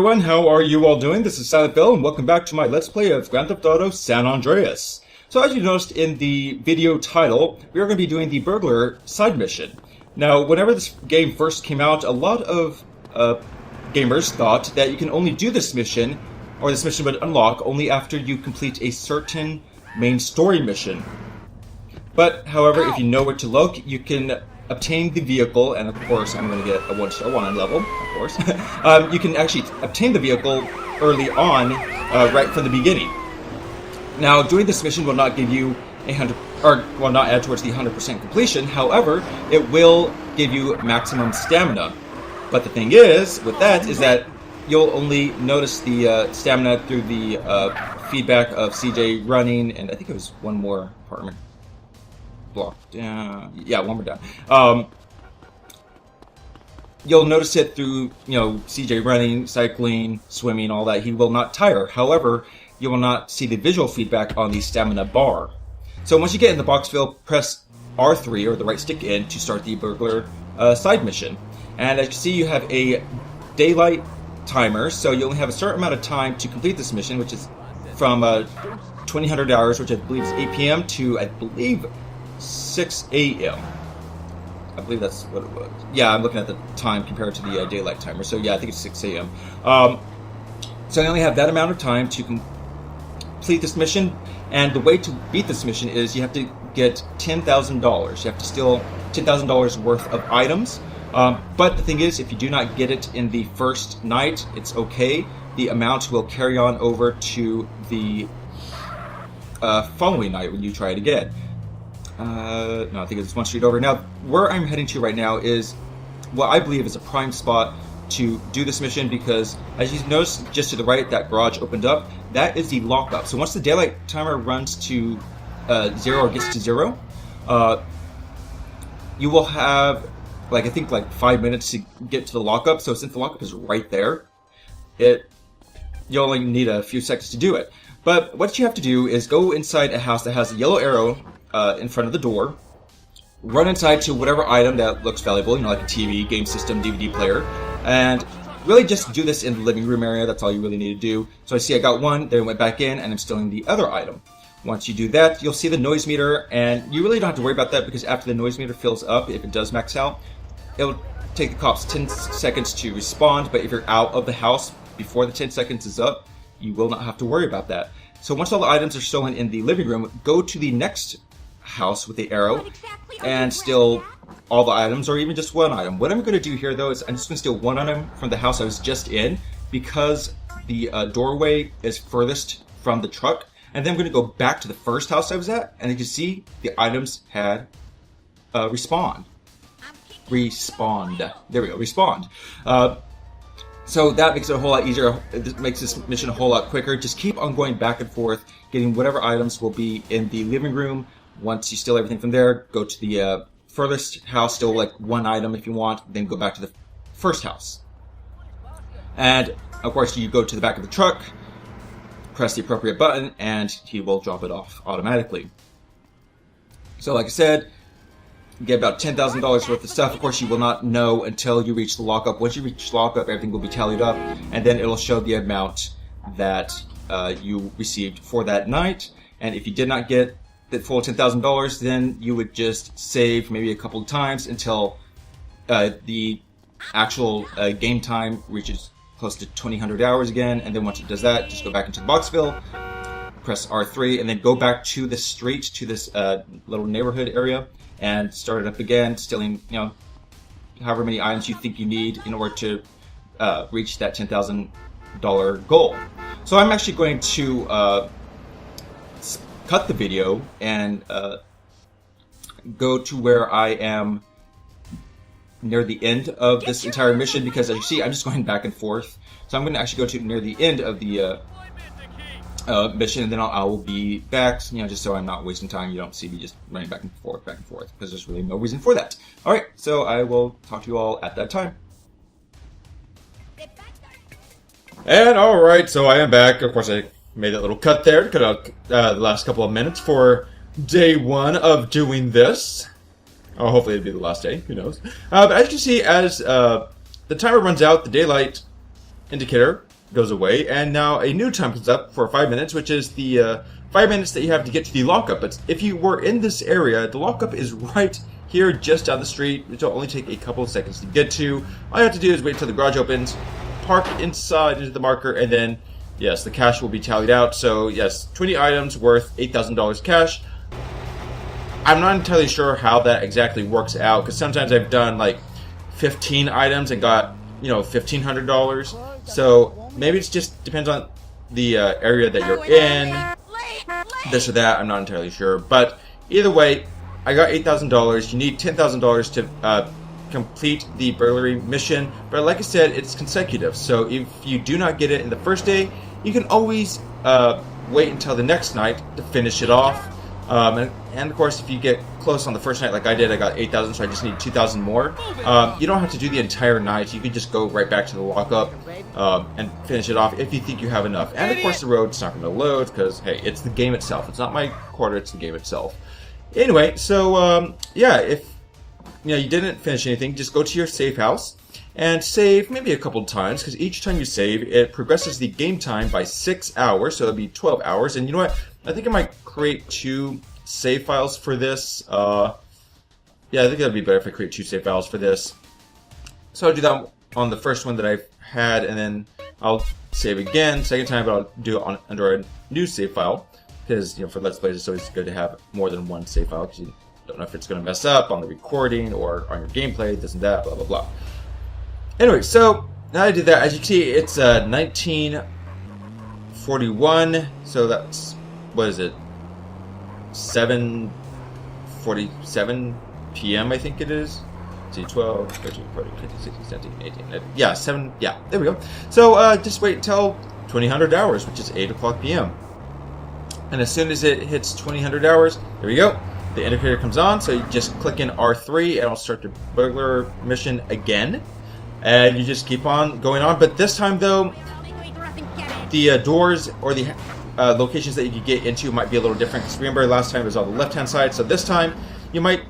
everyone, how are you all doing? This is Silent Bill, and welcome back to my Let's Play of Grand Theft Auto San Andreas. So as you noticed in the video title, we are going to be doing the Burglar side mission. Now, whenever this game first came out, a lot of gamers thought that you can only do this mission, or this mission would unlock only after you complete a certain main story mission. But, however, if you know where to look, you can obtain the vehicle, and of course I'm going to get a 1-star 1 level, of course. You can actually obtain the vehicle early on, right from the beginning. Now, doing this mission will not give you will not add towards the 100% completion. However, it will give you maximum stamina. But the thing is, with that, is that you'll only notice the stamina through the feedback of CJ running, and I think it was one more apartment block down. Yeah, one more down. You'll notice it through, CJ running, cycling, swimming, all that. He will not tire. However, you will not see the visual feedback on the stamina bar. So once you get in the boxville, press R3 or the right stick in to start the burglar side mission. And as you see, you have a daylight timer, so you only have a certain amount of time to complete this mission, which is from 2000 hours, which I believe is 8 p.m. to, I believe, 6 a.m. I believe that's what it was. Yeah, I'm looking at the time compared to the daylight timer. So yeah, I think it's 6 a.m. So you only have that amount of time to complete this mission. And the way to beat this mission is you have to get $10,000. You have to steal $10,000 worth of items. But the thing is, if you do not get it in the first night, it's okay. The amount will carry on over to the following night when you try it again. No, I think it's one street over. Now, where I'm heading to right now is what I believe is a prime spot to do this mission, because as you notice just to the right, that garage opened up. That is the lockup. So once the daylight timer runs to 0 or gets to 0, you will have, I think 5 minutes to get to the lockup. So since the lockup is right there, you only need a few seconds to do it. But what you have to do is go inside a house that has a yellow arrow in front of the door, run inside to whatever item that looks valuable, like a TV, game system, DVD player, and really just do this in the living room area. That's all you really need to do. So I see I got one, then I went back in, and I'm stealing the other item. Once you do that, you'll see the noise meter, and you really don't have to worry about that, because after the noise meter fills up, if it does max out, it'll take the cops 10 seconds to respond, but if you're out of the house before the 10 seconds is up, you will not have to worry about that. So once all the items are stolen in the living room, go to the next house with the arrow and steal all the items, or even just one item. What I'm going to do here, though, is I'm just going to steal one item from the house I was just in, because the doorway is furthest from the truck, and then I'm going to go back to the first house I was at, and you can see the items had respawned. There we go, respawned. So that makes it a whole lot easier. It makes this mission a whole lot quicker. Just keep on going back and forth, getting whatever items will be in the living room. Once you steal everything from there, go to the furthest house, steal one item if you want, then go back to the first house. And of course, you go to the back of the truck, press the appropriate button, and he will drop it off automatically. So like I said, you get about $10,000 worth of stuff. Of course, you will not know until you reach the lockup. Once you reach lockup, everything will be tallied up, and then it'll show the amount that you received for that night. And if you did not get the full $10,000, then you would just save maybe a couple of times until the actual game time reaches close to 2000 hours again. And then once it does that, just go back into the boxville, press R3, and then go back to the street, to this little neighborhood area, and start it up again, stealing, however many items you think you need in order to reach that $10,000 goal. So I'm actually going to cut the video and go to where I am near the end of this entire mission, because as you see, I'm just going back and forth. So I'm going to actually go to near the end of the mission, and then I will be back, just so I'm not wasting time. You don't see me just running back and forth, because there's really no reason for that. Alright, so I will talk to you all at that time. And alright, so I am back. Of course, I made that little cut there to cut out the last couple of minutes for day one of doing this. Oh, hopefully it'll be the last day. Who knows? But as you can see, as the timer runs out, the daylight indicator goes away, and now a new time comes up for 5 minutes, which is the 5 minutes that you have to get to the lockup. But if you were in this area, the lockup is right here, just down the street. It'll only take a couple of seconds to get to. All you have to do is wait until the garage opens, park inside into the marker, and then, yes, the cash will be tallied out. So, yes, 20 items worth $8,000 cash. I'm not entirely sure how that exactly works out, because sometimes I've done like 15 items and got, $1,500. So maybe it just depends on the area that you're in, this or that. I'm not entirely sure, but either way, I got $8,000. You need $10,000 to complete the burglary mission, but like I said, it's consecutive. So if you do not get it in the first day, you can always wait until the next night to finish it off. And of course, if you get close on the first night, like I did, I got 8,000, so I just need 2,000 more. You don't have to do the entire night. You can just go right back to the lockup and finish it off if you think you have enough. And of course, the road's not going to load because, hey, it's the game itself. It's not my quarter, it's the game itself. Anyway, so yeah, if you didn't finish anything, just go to your safe house and save maybe a couple of times, because each time you save, it progresses the game time by 6 hours, so it'll be 12 hours. And you know what? I think I might create 2 save files for this. Yeah, I think that'd be better if I create 2 save files for this. So I'll do that on the first one that I've had, and then I'll save again second time, but I'll do it under a new save file, because for Let's Plays it's always good to have more than one save file, because you don't know if it's going to mess up on the recording or on your gameplay, this and that, blah blah blah. Anyway, so now I did that. As you can see, it's 1941, so that's, what is it, 7:47 p.m. I think it is. See, 12, 13, 14, 15, 16, 17, 18, 19. Yeah, 7, yeah, there we go. So just wait until 2000 hours, which is 8 o'clock p.m. And as soon as it hits 2000 hours, there we go. The indicator comes on, so you just click in R3 and I'll start the burglar mission again. And you just keep on going on. But this time, though, the doors or the locations that you can get into might be a little different. Because remember, last time it was on the left-hand side. So this time, you might...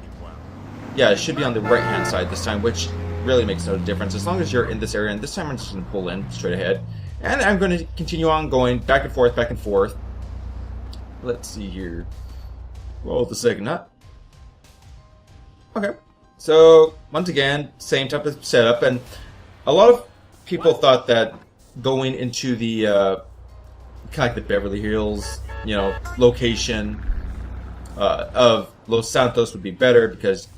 Yeah, it should be on the right-hand side this time, which really makes no difference. As long as you're in this area. And this time, I'm just going to pull in straight ahead. And I'm going to continue on going back and forth, back and forth. Let's see here. Roll the second nut. Okay. So, once again, same type of setup, and a lot of people thought that going into the, kind of like the Beverly Hills, location of Los Santos would be better because,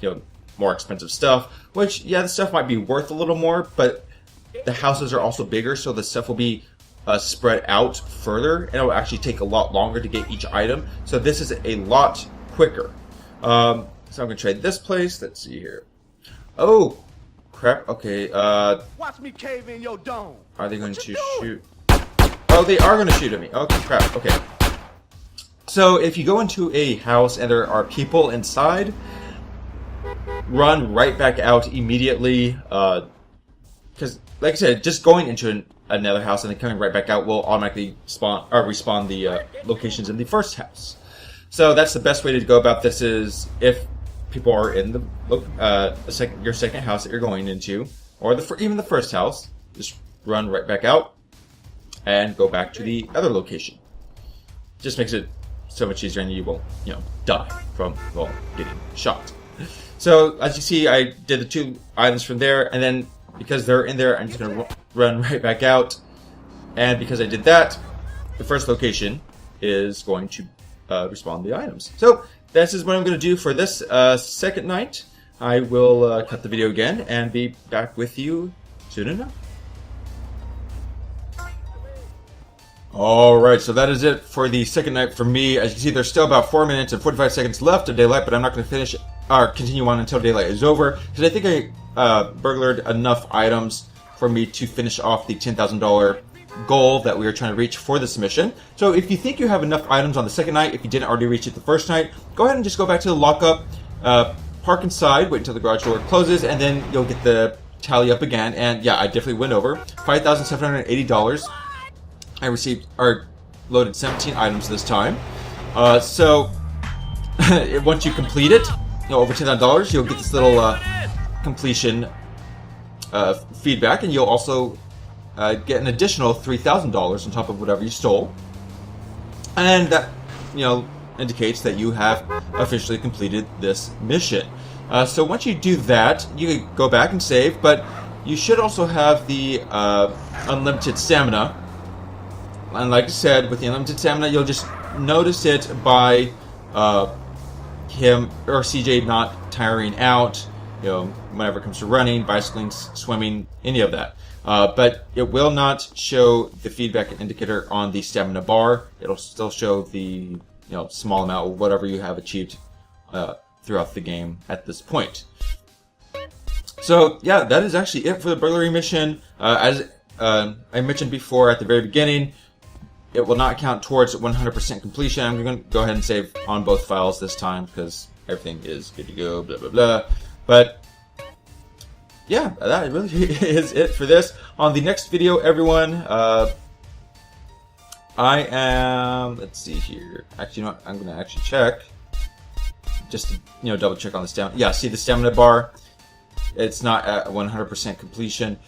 more expensive stuff, which, yeah, the stuff might be worth a little more, but the houses are also bigger, so the stuff will be spread out further, and it will actually take a lot longer to get each item, so this is a lot quicker. So I'm going to trade this place. Let's see here. Oh, crap. Okay. Watch me cave in your dome. Are they going to shoot? Oh, they are going to shoot at me. Okay, crap. Okay. So if you go into a house and there are people inside, run right back out immediately. Because, like I said, just going into another house and then coming right back out will automatically respawn the locations in the first house. So that's the best way to go about this. Is if people are in the your second house that you're going into, or even the first house, just run right back out and go back to the other location. Just makes it so much easier, and you won't, die from getting shot. So as you see, I did the 2 items from there, and then because they're in there, I'm just gonna run right back out. And because I did that, the first location is going to respawn the items. So this is what I'm going to do for this second night. I will cut the video again and be back with you soon enough. Alright, so that is it for the second night for me. As you can see, there's still about 4 minutes and 45 seconds left of daylight, but I'm not going to finish or continue on until daylight is over, because I think I burglared enough items for me to finish off the $10,000 goal that we were trying to reach for this mission. So if you think you have enough items on the second night, if you didn't already reach it the first night, go ahead and just go back to the lockup, park inside, wait until the garage door closes, and then you'll get the tally up again. And yeah, I definitely went over $5,780. I loaded 17 items this time. So once you complete it, over $10,000, you'll get this little completion feedback, and you'll also get an additional $3,000 on top of whatever you stole, and that indicates that you have officially completed this mission. So once you do that, you can go back and save, but you should also have the unlimited stamina. And like I said, with the unlimited stamina, you'll just notice it by him or CJ not tiring out, whenever it comes to running, bicycling, swimming, any of that. But it will not show the feedback indicator on the stamina bar. It'll still show the small amount of whatever you have achieved throughout the game at this point. So yeah, that is actually it for the burglary mission. As I mentioned before at the very beginning, it will not count towards 100% completion. I'm going to go ahead and save on both files this time because everything is good to go, blah, blah, blah. But yeah, that really is it for this. On the next video, everyone, I am, let's see here. Actually, you know what? I'm going to actually check. Just to, double check on the stamina. Yeah, see the stamina bar? It's not at 100% completion.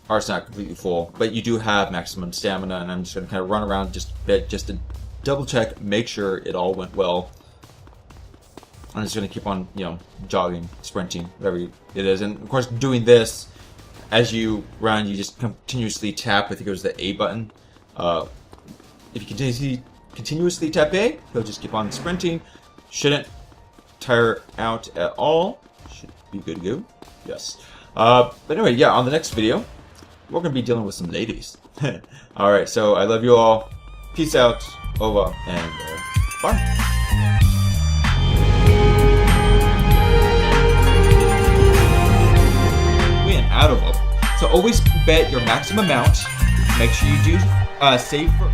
Or it's not completely full, but you do have maximum stamina, and I'm just going to kind of run around just a bit, just to double check, make sure it all went well. I'm just going to keep on, jogging, sprinting, whatever it is. And of course, doing this, as you run, you just continuously tap, I think it was the A button. If you continuously tap A, you'll just keep on sprinting. Shouldn't tire out at all. Should be good to go. Yes. But anyway, yeah, on the next video, we're going to be dealing with some ladies. Alright, so I love you all. Peace out. Over. And bye. Out of them. So always bet your maximum amount. Make sure you do save for